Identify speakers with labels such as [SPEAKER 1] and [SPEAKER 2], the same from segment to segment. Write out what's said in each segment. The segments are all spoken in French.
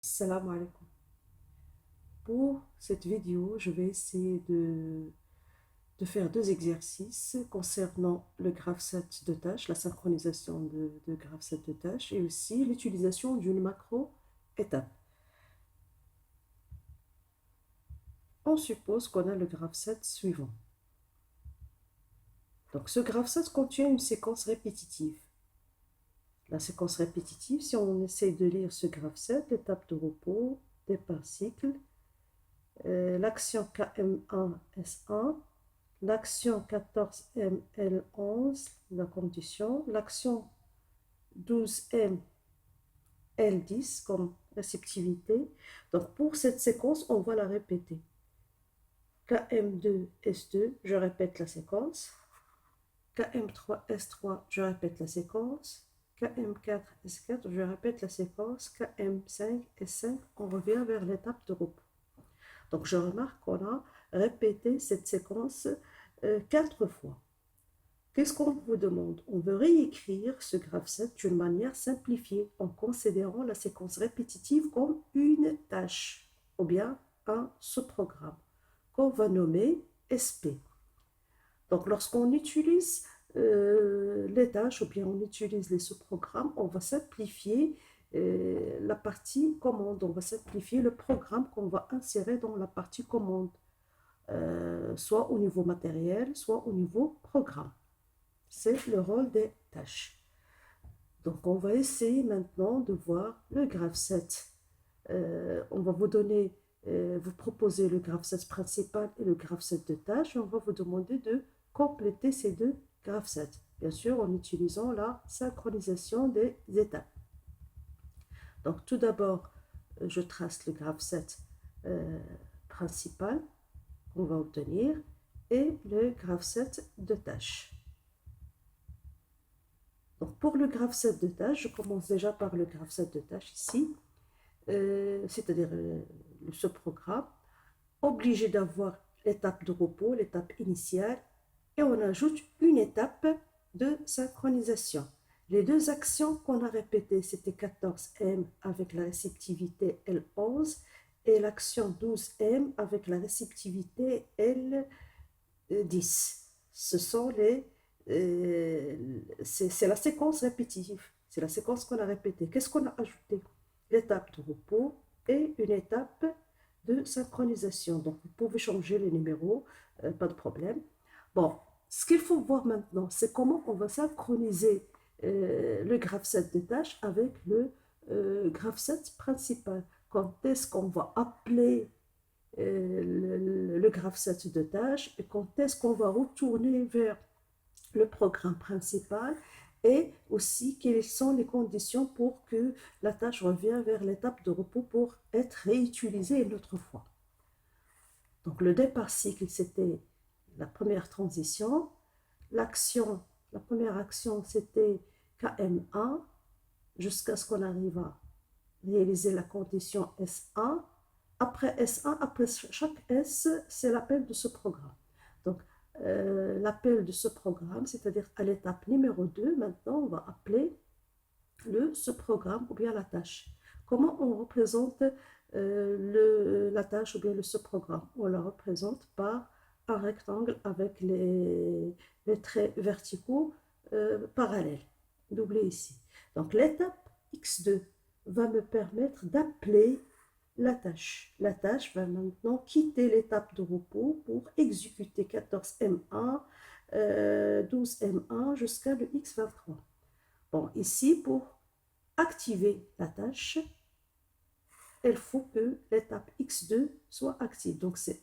[SPEAKER 1] Salam alaikum. Pour cette vidéo, je vais essayer de faire deux exercices concernant le graphe 7 de tâches, la synchronisation de graphe 7 de tâches et aussi l'utilisation d'une macro étape. On suppose qu'on a le graphe 7 suivant. Donc ce graphe 7 contient une séquence répétitive. La séquence répétitive, si on essaie de lire ce graphe 7, l'étape de repos, départ cycle, l'action KM1S1, l'action 14ML11, la condition, l'action 12ML10 comme réceptivité. Donc pour cette séquence, on va la répéter. KM2S2, je répète la séquence. KM3S3, je répète la séquence. KM4S4, je répète la séquence. KM5S5, on revient vers l'étape de repos. Donc je remarque qu'on a répété cette séquence 4 fois. Qu'est-ce qu'on vous demande? On veut réécrire ce graphe 7 d'une manière simplifiée en considérant la séquence répétitive comme une tâche ou bien un sous-programme qu'on va nommer SP. Donc lorsqu'on utilise les tâches ou bien on utilise les sous-programmes, on va simplifier la partie commande, on va simplifier le programme qu'on va insérer dans la partie commande, soit au niveau matériel, soit au niveau programme. C'est le rôle des tâches. Donc on va essayer maintenant de voir le graphe 7. On va vous donner, vous proposer le graphe 7 principal et le graphe 7 de tâches et on va vous demander de compléter ces deux graphes 7. Bien sûr en utilisant la synchronisation des étapes. Donc tout d'abord, je trace le graphe 7 principal qu'on va obtenir et le graphe 7 de tâches. Donc pour le graphe 7 de tâches, je commence déjà par le graphe 7 de tâches ici, c'est-à-dire ce programme, obligé d'avoir l'étape de repos, l'étape initiale, et on ajoute une étape de synchronisation. Les deux actions qu'on a répétées, c'était 14M avec la réceptivité L11 et l'action 12M avec la réceptivité L10. Ce sont c'est la séquence répétitive, c'est la séquence qu'on a répétée. Qu'est-ce qu'on a ajouté? L'étape de repos et une étape de synchronisation. Donc, vous pouvez changer les numéros, pas de problème. Bon, ce qu'il faut voir maintenant, c'est comment on va synchroniser le graphe 7 de tâches avec le graphe 7 principal. Quand est-ce qu'on va appeler le graphe 7 de tâches et quand est-ce qu'on va retourner vers le programme principal et aussi quelles sont les conditions pour que la tâche revienne vers l'étape de repos pour être réutilisée une autre fois. Donc le départ cycle, c'était la première transition. L'action, la première action, c'était KM1 jusqu'à ce qu'on arrive à réaliser la condition S1. Après S1, après chaque S, c'est l'appel de ce programme. Donc, l'appel de ce programme, c'est-à-dire à l'étape numéro 2, maintenant, on va appeler ce programme ou bien la tâche. Comment on représente la tâche ou bien ce programme? On la représente par un rectangle avec les traits verticaux parallèles, doublés ici. Donc l'étape X2 va me permettre d'appeler la tâche. La tâche va maintenant quitter l'étape de repos pour exécuter 14M1, 12M1 jusqu'à le X23. Bon, ici, pour activer la tâche, il faut que l'étape X2 soit active. Donc, c'est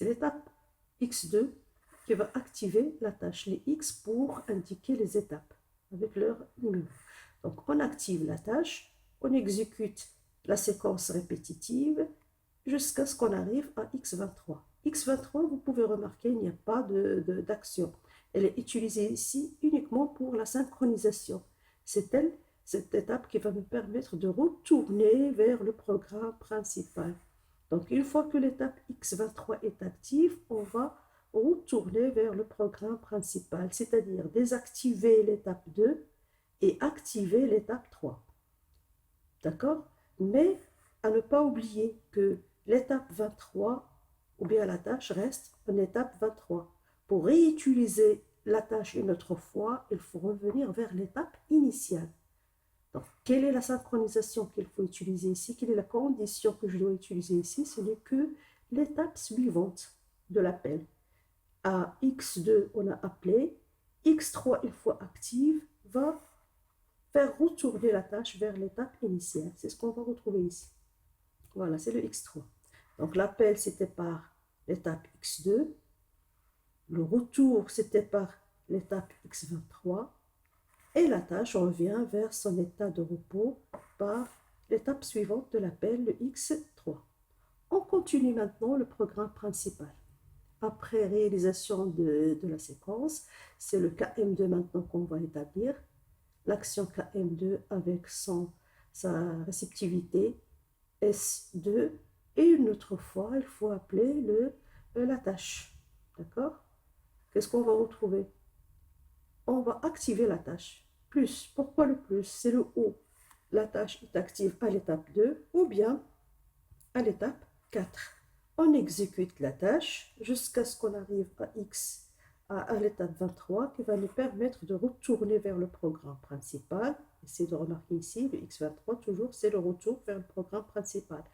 [SPEAKER 1] l'étape X2 qui va activer la tâche, les X pour indiquer les étapes avec leur numéro. Donc, on active la tâche, on exécute la séquence répétitive jusqu'à ce qu'on arrive à X23. X23, vous pouvez remarquer, il n'y a pas d'action. Elle est utilisée ici uniquement pour la synchronisation. C'est elle, cette étape qui va me permettre de retourner vers le programme principal. Donc, une fois que l'étape X23 est active, on va retourner vers le programme principal, c'est-à-dire désactiver l'étape 2 et activer l'étape 3. D'accord? Mais à ne pas oublier que l'étape 23, ou bien la tâche, reste en étape 23. Pour réutiliser la tâche une autre fois, il faut revenir vers l'étape initiale. Donc, quelle est la synchronisation qu'il faut utiliser ici? Quelle est la condition que je dois utiliser ici? Ce n'est que l'étape suivante de l'appel. À X2, on a appelé. X3, une fois active, va faire retourner la tâche vers l'étape initiale. C'est ce qu'on va retrouver ici. Voilà, c'est le X3. Donc, l'appel, c'était par l'étape X2. Le retour, c'était par l'étape X23. Et la tâche revient vers son état de repos par l'étape suivante de l'appel, le X3. On continue maintenant le programme principal. Après réalisation de la séquence, c'est le KM2 maintenant qu'on va établir. L'action KM2 avec sa réceptivité S2. Et une autre fois, il faut appeler la tâche. D'accord? Qu'est-ce qu'on va retrouver? On va activer la tâche. Plus. Pourquoi le plus? C'est le O. La tâche est active à l'étape 2 ou bien à l'étape 4. On exécute la tâche jusqu'à ce qu'on arrive à X, à l'étape 23, qui va nous permettre de retourner vers le programme principal. Essayez de remarquer ici, le X23, toujours, c'est le retour vers le programme principal.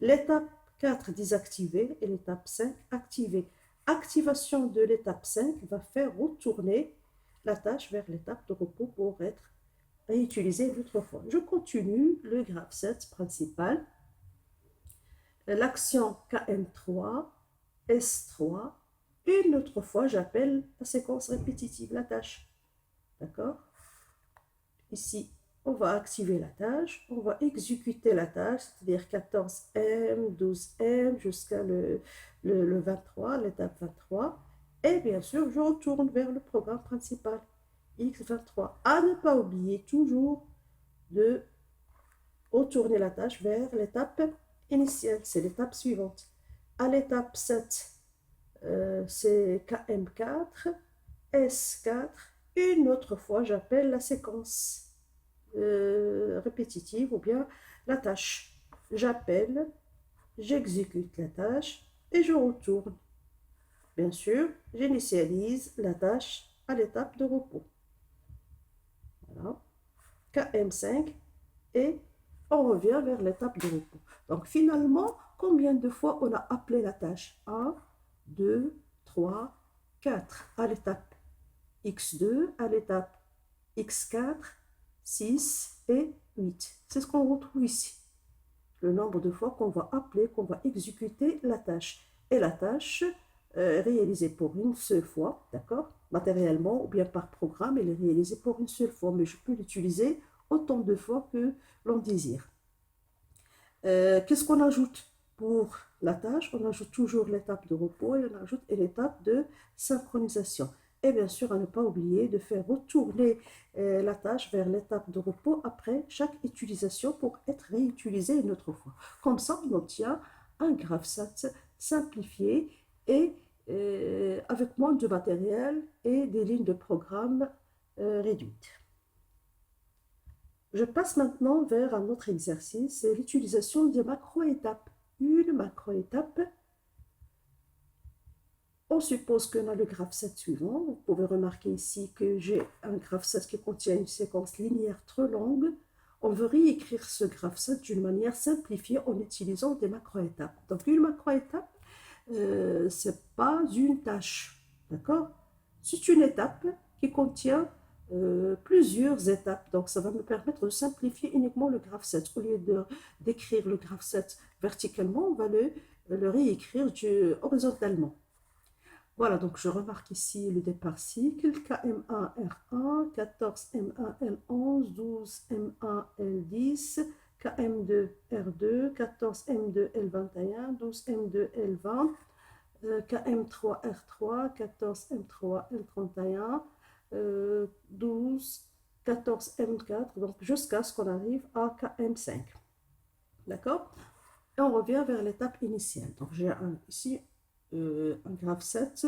[SPEAKER 1] L'étape 4 désactivée et l'étape 5 activée. Activation de l'étape 5 va faire retourner la tâche vers l'étape de repos pour être réutilisée une autre fois. Je continue le graphe 7 principal. L'action KM3, S3, une autre fois, j'appelle la séquence répétitive, la tâche. D'accord? Ici, on va activer la tâche, on va exécuter la tâche, c'est-à-dire 14M, 12M, jusqu'à le 23, l'étape 23. Et bien sûr, je retourne vers le programme principal, X23. À ne pas oublier toujours de retourner la tâche vers l'étape initiale, c'est l'étape suivante. À l'étape 7, c'est KM4, S4. Une autre fois, j'appelle la séquence répétitive ou bien la tâche. J'appelle, j'exécute la tâche et je retourne. Bien sûr, j'initialise la tâche à l'étape de repos. Voilà. KM5 et on revient vers l'étape de repos. Donc finalement, combien de fois on a appelé la tâche? 1, 2, 3, 4. À l'étape X2, à l'étape X4, 6 et 8. C'est ce qu'on retrouve ici. Le nombre de fois qu'on va appeler, qu'on va exécuter la tâche. Et la tâche réalisée pour une seule fois, d'accord? Matériellement ou bien par programme, elle est réalisée pour une seule fois, mais je peux l'utiliser autant de fois que l'on désire. Qu'est-ce qu'on ajoute pour la tâche? On ajoute toujours l'étape de repos et on ajoute l'étape de synchronisation. Et bien sûr, à ne pas oublier de faire retourner la tâche vers l'étape de repos après chaque utilisation pour être réutilisée une autre fois. Comme ça, on obtient un GraphSat simplifié et avec moins de matériel et des lignes de programme réduites. Je passe maintenant vers un autre exercice, c'est l'utilisation des macro-étapes. Une macro-étape, on suppose qu'on a le graphe 7 suivant. Vous pouvez remarquer ici que j'ai un graphe 7 qui contient une séquence linéaire trop longue. On veut réécrire ce graphe 7 d'une manière simplifiée en utilisant des macro-étapes. Donc une macro-étape, ce n'est pas une tâche, d'accord? C'est une étape qui contient plusieurs étapes. Donc, ça va me permettre de simplifier uniquement le graphe 7. Au lieu d'écrire le graphe 7 verticalement, on va le réécrire horizontalement. Voilà, donc je remarque ici le départ cycle, KM1R1, 14M1L11, 12M1L10, KM2R2, 14M2L21, 12M2L20, KM3R3, 14M3L31, 12, 14M4, donc jusqu'à ce qu'on arrive à KM5. D'accord? Et on revient vers l'étape initiale. Donc j'ai ici un graphe 7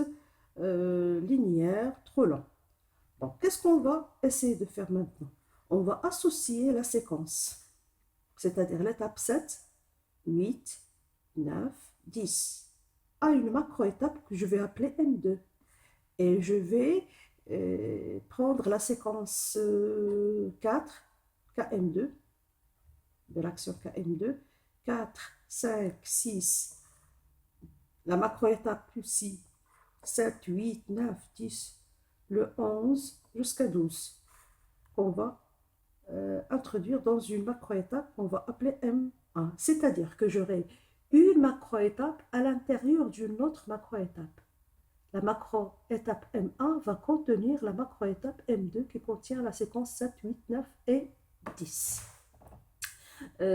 [SPEAKER 1] linéaire trop lent. Donc qu'est-ce qu'on va essayer de faire maintenant? On va associer la séquence, c'est-à-dire l'étape 7 8, 9, 10. À une macro-étape que je vais appeler M2. Et je vais prendre la séquence 4, KM2, de l'action KM2, 4, 5, 6, la macro-étape ici, 7, 8, 9, 10, le 11 jusqu'à 12, qu'on va introduire dans une macro-étape qu'on va appeler M1. C'est-à-dire que j'aurai une macro-étape à l'intérieur d'une autre macro-étape. La macro-étape M1 va contenir la macro-étape M2 qui contient la séquence 7, 8, 9 et 10.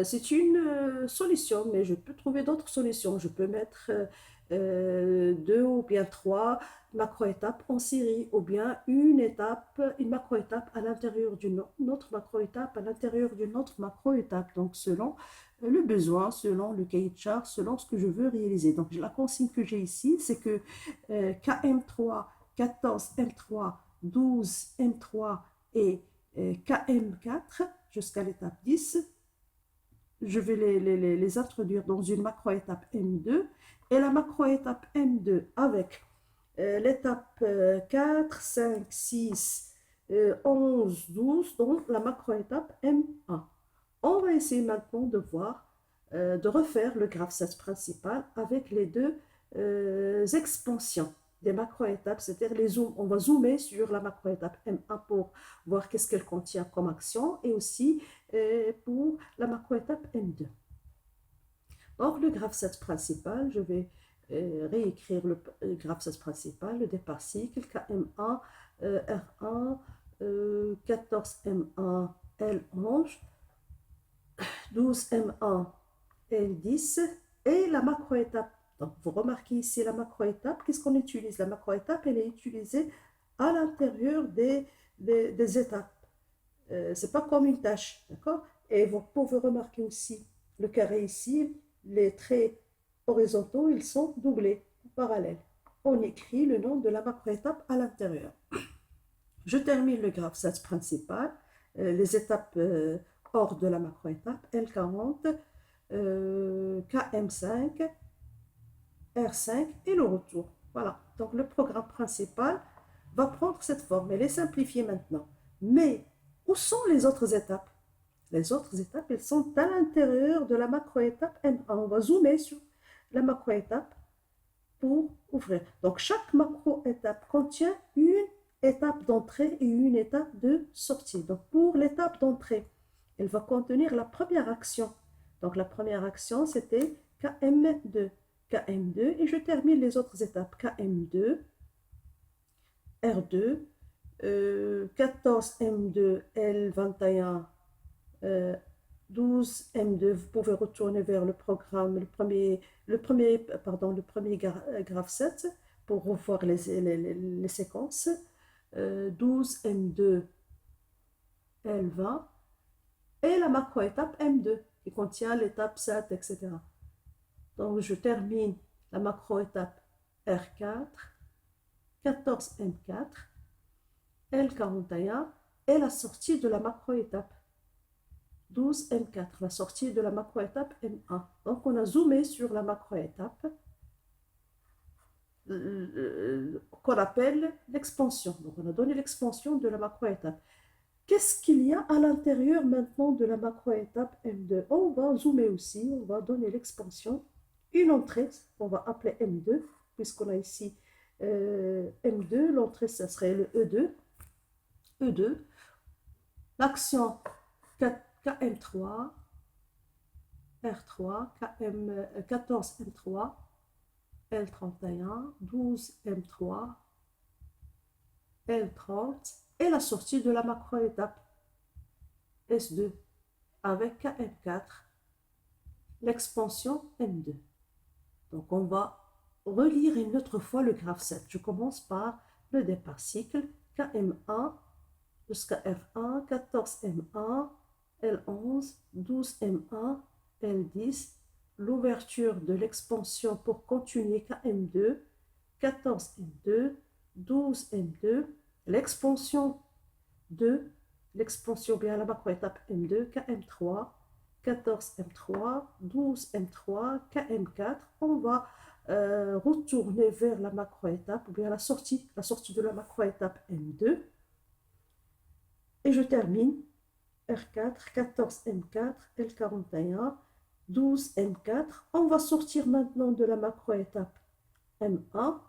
[SPEAKER 1] C'est une solution, mais je peux trouver d'autres solutions. Je peux mettre deux ou bien trois macro-étapes en série, ou bien une macro-étape à l'intérieur d'une autre macro-étape, à l'intérieur d'une autre macro-étape. Donc, selon le besoin, selon le cahier de charge, selon ce que je veux réaliser. Donc, la consigne que j'ai ici, c'est que KM3, 14, M3, 12, M3 et KM4 jusqu'à l'étape 10, je vais les introduire dans une macro-étape M2 et la macro-étape M2 avec l'étape 4, 5, 6, 11, 12, donc la macro-étape M1. On va essayer maintenant de voir, de refaire le graphe 7 principal avec les deux expansions des macro-étapes, c'est-à-dire les zooms. On va zoomer sur la macro-étape M1 pour voir qu'est-ce qu'elle contient comme action et aussi pour la macro-étape M2. Donc, le graphe 7 principal, je vais réécrire le graphe 7 principal, le départ cycle, KM1, R1, 14M1, L11, 12M1, L10 et la macro-étape. Donc, vous remarquez ici la macro-étape. Qu'est-ce qu'on utilise? La macro-étape, elle est utilisée à l'intérieur des étapes. Ce n'est pas comme une tâche, d'accord? Et vous pouvez remarquer aussi le carré ici, les traits horizontaux, ils sont doublés, parallèles. On écrit le nom de la macro-étape à l'intérieur. Je termine le graphe 7 principal, les étapes hors de la macro-étape, L40, KM5, R5 et le retour. Voilà, donc le programme principal va prendre cette forme. Elle est simplifiée maintenant. Mais où sont les autres étapes? Les autres étapes, elles sont à l'intérieur de la macro-étape M1. On va zoomer sur la macro-étape pour ouvrir. Donc, chaque macro-étape contient une étape d'entrée et une étape de sortie. Donc, pour l'étape d'entrée, elle va contenir la première action. Donc, la première action, c'était KM2. KM2 et je termine les autres étapes. KM2, R2, 14M2, L21, 12M2, vous pouvez retourner vers le programme, le premier graphe 7 pour revoir les séquences. 12M2, L20 et la macro-étape M2 qui contient l'étape 7, etc. Donc, je termine la macro-étape R4, 14M4, L41 et la sortie de la macro-étape 12M4, la sortie de la macro-étape M1. Donc, on a zoomé sur la macro-étape qu'on appelle l'expansion. Donc, on a donné l'expansion de la macro-étape. Qu'est-ce qu'il y a à l'intérieur maintenant de la macro-étape M2? On va zoomer aussi, on va donner l'expansion, une entrée qu'on va appeler M2, puisqu'on a ici M2, l'entrée, ça serait le E2. E2, l'action KM3, R3, KM14M3, L31, 12M3, L30 et la sortie de la macro-étape S2 avec KM4, l'expansion M2. Donc, on va relire une autre fois le graphe 7. Je commence par le départ cycle, KM1 jusqu'à F1, 14M1, L11, 12M1, L10, l'ouverture de l'expansion pour continuer KM2, 14M2, 12M2, l'expansion 2, l'expansion bien la macro-étape M2, KM3, 14M3, 12M3, KM4. On va retourner vers la macro-étape ou bien la sortie de la macro-étape M2. Et je termine R4, 14M4, L41, 12M4. On va sortir maintenant de la macro-étape M1,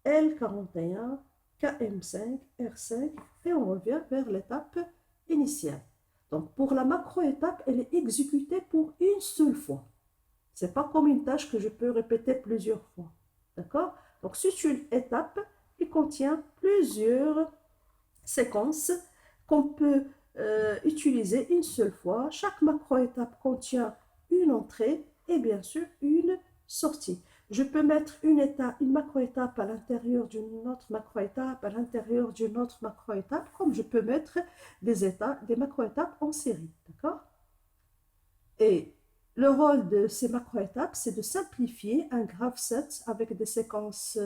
[SPEAKER 1] L41, KM5, R5 et on revient vers l'étape initiale. Donc pour la macro-étape, elle est exécutée pour une seule fois. Ce n'est pas comme une tâche que je peux répéter plusieurs fois. D'accord? Donc c'est une étape qui contient plusieurs séquences qu'on peut utiliser une seule fois. Chaque macro-étape contient une entrée et bien sûr une sortie. Je peux mettre une macro-étape à l'intérieur d'une autre macro-étape, à l'intérieur d'une autre macro-étape, comme je peux mettre des macro-étapes en série. D'accord? Et le rôle de ces macro-étapes, c'est de simplifier un graph set avec des séquences,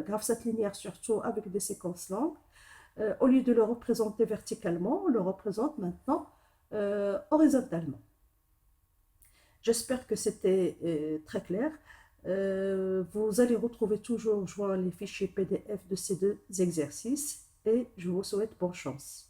[SPEAKER 1] graph set linéaire surtout avec des séquences longues. Au lieu de le représenter verticalement, on le représente maintenant horizontalement. J'espère que c'était très clair. Vous allez retrouver toujours joint les fichiers PDF de ces deux exercices et je vous souhaite bonne chance.